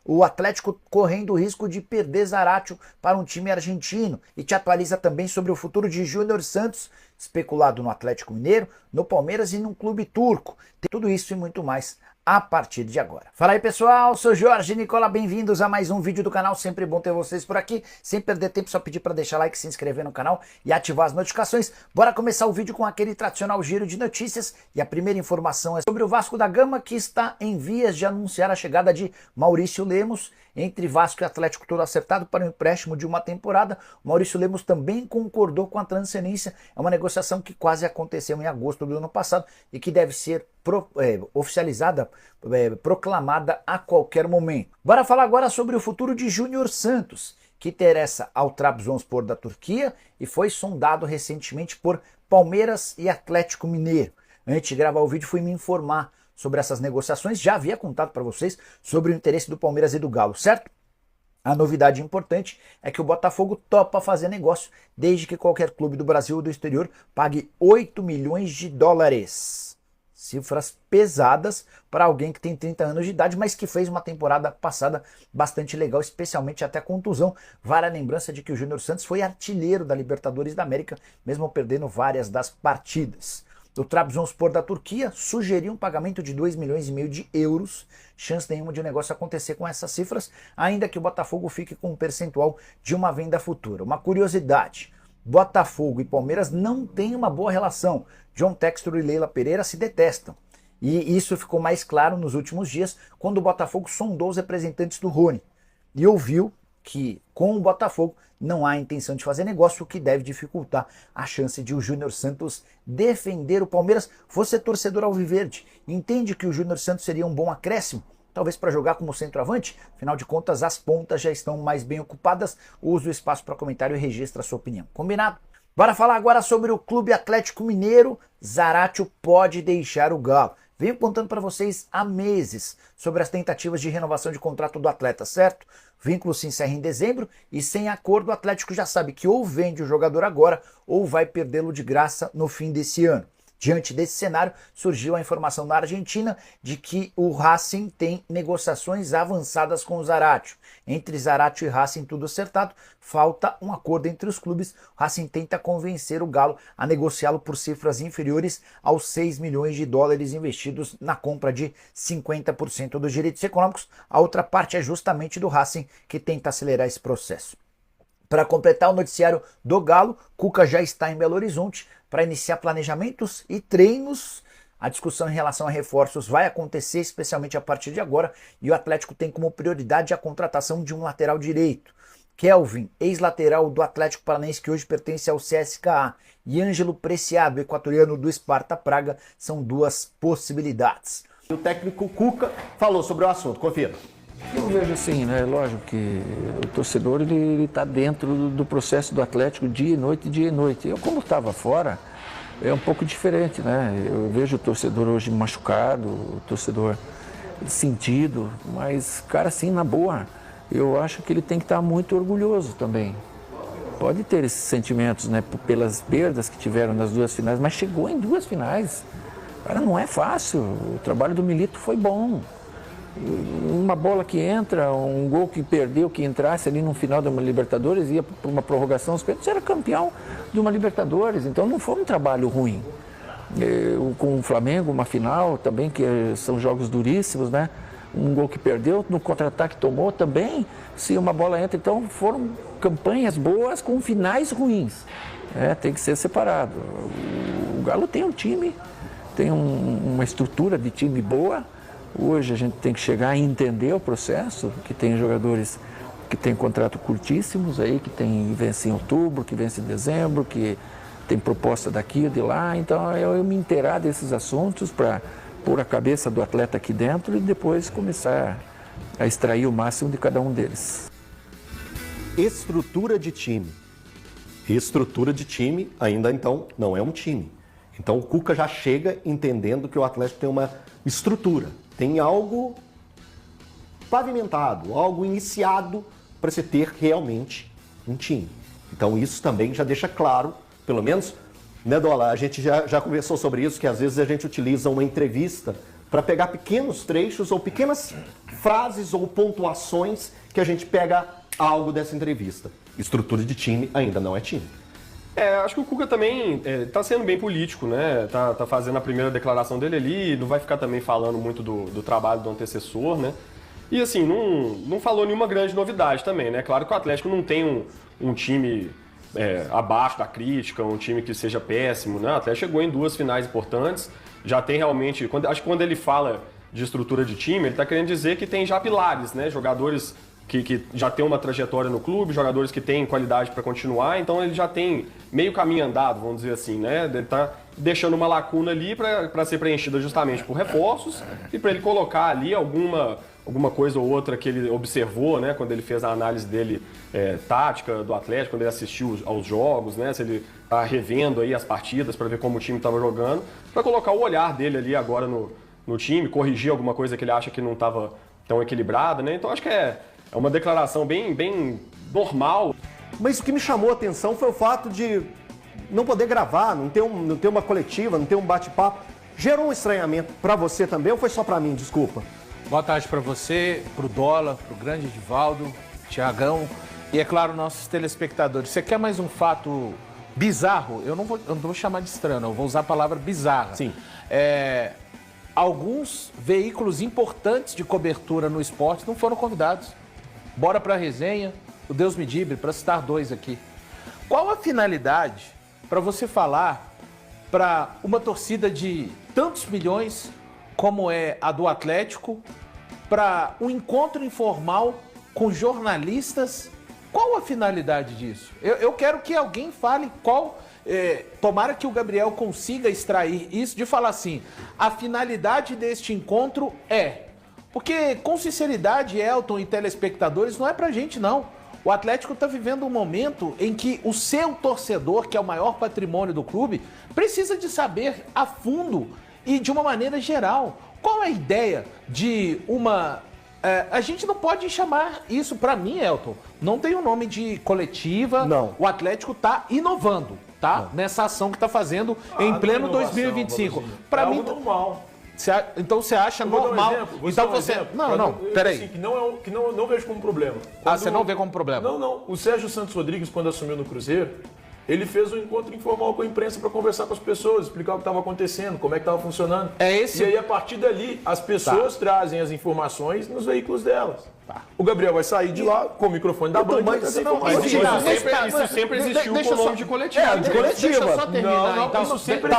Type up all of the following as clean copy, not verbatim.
o Atlético correndo o risco de perder Zaratio para um time argentino, e te atualiza também sobre o futuro de Júnior Santos, especulado no Atlético Mineiro, no Palmeiras e num clube turco. Tem tudo isso e muito mais a partir de agora. Fala aí pessoal, sou Jorge Nicola, bem-vindos a mais um vídeo do canal, sempre bom ter vocês por aqui. Sem perder tempo, só pedir para deixar like, se inscrever no canal e ativar as notificações. Bora começar o vídeo com aquele tradicional giro de notícias, e a primeira informação é sobre o Vasco da Gama, que está em vias de anunciar a chegada de Maurício Lemos. Entre Vasco e Atlético, tudo acertado para um empréstimo de uma temporada. O Maurício Lemos também concordou com a transferência. É uma negociação que quase aconteceu em agosto do ano passado e que deve ser oficializada, proclamada a qualquer momento. Bora falar agora sobre o futuro de Júnior Santos, que interessa ao Trabzonspor da Turquia e foi sondado recentemente por Palmeiras e Atlético Mineiro. Antes de gravar o vídeo, fui me informar sobre essas negociações, já havia contado para vocês sobre o interesse do Palmeiras e do Galo, certo? A novidade importante é que o Botafogo topa fazer negócio, desde que qualquer clube do Brasil ou do exterior pague 8 milhões de dólares. Cifras pesadas para alguém que tem 30 anos de idade, mas que fez uma temporada passada bastante legal, especialmente até a contusão. Vale a lembrança de que o Júnior Santos foi artilheiro da Libertadores da América, mesmo perdendo várias das partidas. O Trabzonspor da Turquia sugeriu um pagamento de 2,5 milhões de euros, chance nenhuma de o negócio acontecer com essas cifras, ainda que o Botafogo fique com um percentual de uma venda futura. Uma curiosidade, Botafogo e Palmeiras não têm uma boa relação. John Textor e Leila Pereira se detestam. E isso ficou mais claro nos últimos dias, quando o Botafogo sondou os representantes do Rony e ouviu que com o Botafogo não há intenção de fazer negócio, o que deve dificultar a chance de o Júnior Santos defender o Palmeiras. Você, torcedor alviverde, entende que o Júnior Santos seria um bom acréscimo? Talvez para jogar como centroavante? Afinal de contas, as pontas já estão mais bem ocupadas. Use o espaço para comentário e registra a sua opinião. Combinado? Bora falar agora sobre o Clube Atlético Mineiro. Zaratio pode deixar o Galo. Venho contando para vocês há meses sobre as tentativas de renovação de contrato do atleta, certo? O vínculo se encerra em dezembro e sem acordo o Atlético já sabe que ou vende o jogador agora ou vai perdê-lo de graça no fim desse ano. Diante desse cenário, surgiu a informação na Argentina de que o Racing tem negociações avançadas com o Zaratio. Entre Zaratio e Racing tudo acertado, falta um acordo entre os clubes. O Racing tenta convencer o Galo a negociá-lo por cifras inferiores aos 6 milhões de dólares investidos na compra de 50% dos direitos econômicos. A outra parte é justamente do Racing, que tenta acelerar esse processo. Para completar o noticiário do Galo, Cuca já está em Belo Horizonte para iniciar planejamentos e treinos. A discussão em relação a reforços vai acontecer especialmente a partir de agora, e o Atlético tem como prioridade a contratação de um lateral direito. Kelvin, ex-lateral do Atlético Paranaense, que hoje pertence ao CSKA, e Ângelo Preciado, equatoriano do Sparta Praga, são duas possibilidades. O técnico Cuca falou sobre o assunto, confira. Eu vejo assim, né? Lógico que o torcedor ele está dentro do processo do Atlético dia e noite. Eu, como estava fora, é um pouco diferente, né? Eu vejo o torcedor hoje machucado, o torcedor sentido, mas, cara, assim, na boa, eu acho que ele tem que estar muito orgulhoso também. Pode ter esses sentimentos, né? Pelas perdas que tiveram nas duas finais, mas chegou em duas finais. Cara, não é fácil. O trabalho do Milito foi bom. Uma bola que entra, um gol que perdeu, que entrasse ali no final de uma Libertadores, ia para uma prorrogação, os pênaltis, era campeão de uma Libertadores, então não foi um trabalho ruim. Com o Flamengo, uma final também, que são jogos duríssimos, né? Um gol que perdeu, no contra-ataque tomou também, se uma bola entra, então foram campanhas boas com finais ruins, tem que ser separado. O Galo tem um time, tem uma estrutura de time boa. Hoje a gente tem que chegar a entender o processo, que tem jogadores que têm contrato curtíssimos aí, que vence em outubro, que vence em dezembro, que tem proposta daqui e de lá. Então eu me inteirar desses assuntos para pôr a cabeça do atleta aqui dentro e depois começar a extrair o máximo de cada um deles. Estrutura de time. Estrutura de time ainda então não é um time. Então o Cuca já chega entendendo que o Atlético tem uma estrutura. Tem algo pavimentado, algo iniciado para você ter realmente um time. Então isso também já deixa claro, pelo menos, né, Dola? A gente já conversou sobre isso, que às vezes a gente utiliza uma entrevista para pegar pequenos trechos ou pequenas frases ou pontuações que a gente pega algo dessa entrevista. Estrutura de time ainda não é time. Acho que o Cuca também tá sendo bem político, né? Tá fazendo a primeira declaração dele ali, não vai ficar também falando muito do trabalho do antecessor, né? E assim, não falou nenhuma grande novidade também, né? Claro que o Atlético não tem um time abaixo da crítica, um time que seja péssimo, né? O Atlético chegou em 2 finais importantes, já tem realmente... Acho que quando ele fala de estrutura de time, ele tá querendo dizer que tem já pilares, né? Jogadores que já tem uma trajetória no clube, jogadores que têm qualidade para continuar, então ele já tem meio caminho andado, vamos dizer assim, né? Ele está deixando uma lacuna ali para ser preenchida justamente por reforços e para ele colocar ali alguma coisa ou outra que ele observou, né? Quando ele fez a análise dele tática do Atlético, quando ele assistiu aos jogos, né? Se ele está revendo aí as partidas para ver como o time estava jogando, para colocar o olhar dele ali agora no time, corrigir alguma coisa que ele acha que não estava tão equilibrada, né? Então acho que é uma declaração bem normal. Mas o que me chamou a atenção foi o fato de não poder gravar, não ter uma coletiva, não ter um bate-papo. Gerou um estranhamento para você também ou foi só para mim? Desculpa. Boa tarde para você, para o Dola, para o grande Edivaldo, Tiagão e, é claro, nossos telespectadores. Você quer mais um fato bizarro? Eu não vou chamar de estranho, eu vou usar a palavra bizarra. Sim. Alguns veículos importantes de cobertura no esporte não foram convidados. Bora para a resenha, o Deus me dibre, para citar 2 aqui. Qual a finalidade para você falar para uma torcida de tantos milhões como é a do Atlético, para um encontro informal com jornalistas? Qual a finalidade disso? Eu quero que alguém fale qual... tomara que o Gabriel consiga extrair isso de falar assim, a finalidade deste encontro é... Porque, com sinceridade, Elton e telespectadores, não é pra gente, não. O Atlético está vivendo um momento em que o seu torcedor, que é o maior patrimônio do clube, precisa de saber a fundo e de uma maneira geral qual é a ideia de uma... a gente não pode chamar isso, pra mim, Elton, não tem o nome de coletiva. Não. O Atlético está inovando, tá? Nessa ação que está fazendo em pleno 2025. Para mim, normal. Então você acha normal? Então você... Não, peraí. Assim, que não vejo como problema. Você não vê como problema? Não. O Sérgio Santos Rodrigues, quando assumiu no Cruzeiro, ele fez um encontro informal com a imprensa para conversar com as pessoas, explicar o que estava acontecendo, como é que estava funcionando. E aí, a partir dali, as pessoas trazem as informações nos veículos delas. O Gabriel vai sair de lá com o microfone da Band. Isso sempre existiu com o nome de coletiva. Deixa eu só terminar, então. Isso sempre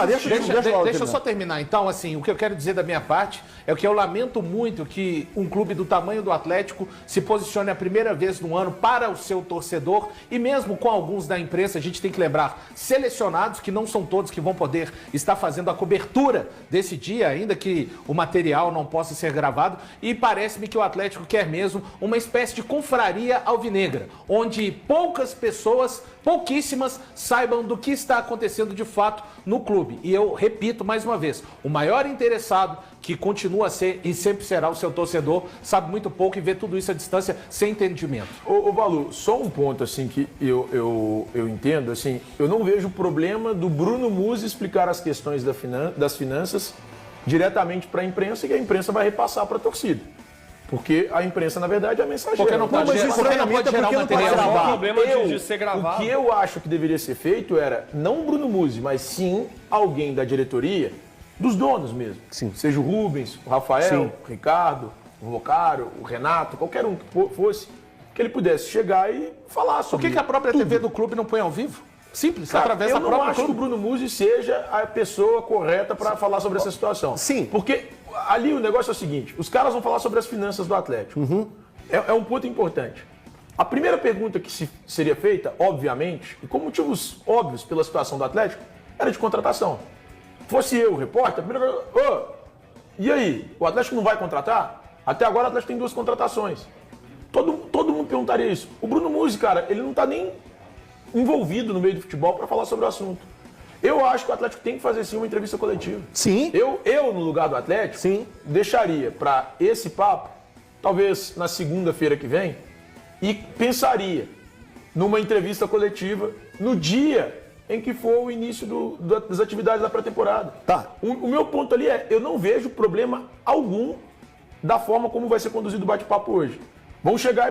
Deixa eu só terminar. Então, assim, o que eu quero dizer da minha parte é que eu lamento muito que um clube do tamanho do Atlético se posicione a primeira vez no ano para o seu torcedor e mesmo com alguns da imprensa, a gente tem que lembrar, selecionados, que não são todos que vão poder estar fazendo a cobertura desse dia, ainda que o material não possa ser gravado, e parece-me que o Atlético quer mesmo uma espécie de confraria alvinegra, onde poucas pessoas, pouquíssimas, saibam do que está acontecendo de fato no clube. E eu repito mais uma vez, o maior interessado, que continua a ser e sempre será o seu torcedor, sabe muito pouco e vê tudo isso à distância sem entendimento. Ô Valu, só um ponto assim que eu entendo, assim, eu não vejo problema do Bruno Musi explicar as questões das finanças diretamente para a imprensa e que a imprensa vai repassar para a torcida. Porque a imprensa, na verdade, é a mensageira. Porque não pode gerar o material. O problema de ser gravado. O que eu acho que deveria ser feito era, não o Bruno Musi, mas sim alguém da diretoria, dos donos mesmo. Sim. Seja o Rubens, o Rafael, o Ricardo, o Vocário, o Renato, qualquer um que fosse, que ele pudesse chegar e falar sobre Por que a própria TV do clube não põe ao vivo? Simples, Cara, através da própria própria Eu não acho que o Bruno Musi seja a pessoa correta para falar sobre essa situação. Sim. Porque ali o negócio é o seguinte, os caras vão falar sobre as finanças do Atlético. É um ponto importante. A primeira pergunta que seria feita, obviamente, e com motivos óbvios pela situação do Atlético, era de contratação. Fosse eu, o repórter, a primeira coisa, e aí, o Atlético não vai contratar? Até agora o Atlético tem 2 contratações. Todo mundo perguntaria isso. O Bruno Musi, cara, ele não está nem envolvido no meio do futebol para falar sobre o assunto. Eu acho que o Atlético tem que fazer sim uma entrevista coletiva. Sim. Eu no lugar do Atlético, sim, deixaria para esse papo, talvez na segunda-feira que vem, e pensaria numa entrevista coletiva no dia em que for o início das atividades da pré-temporada. Tá. O meu ponto ali é, eu não vejo problema algum da forma como vai ser conduzido o bate-papo hoje. Vão chegar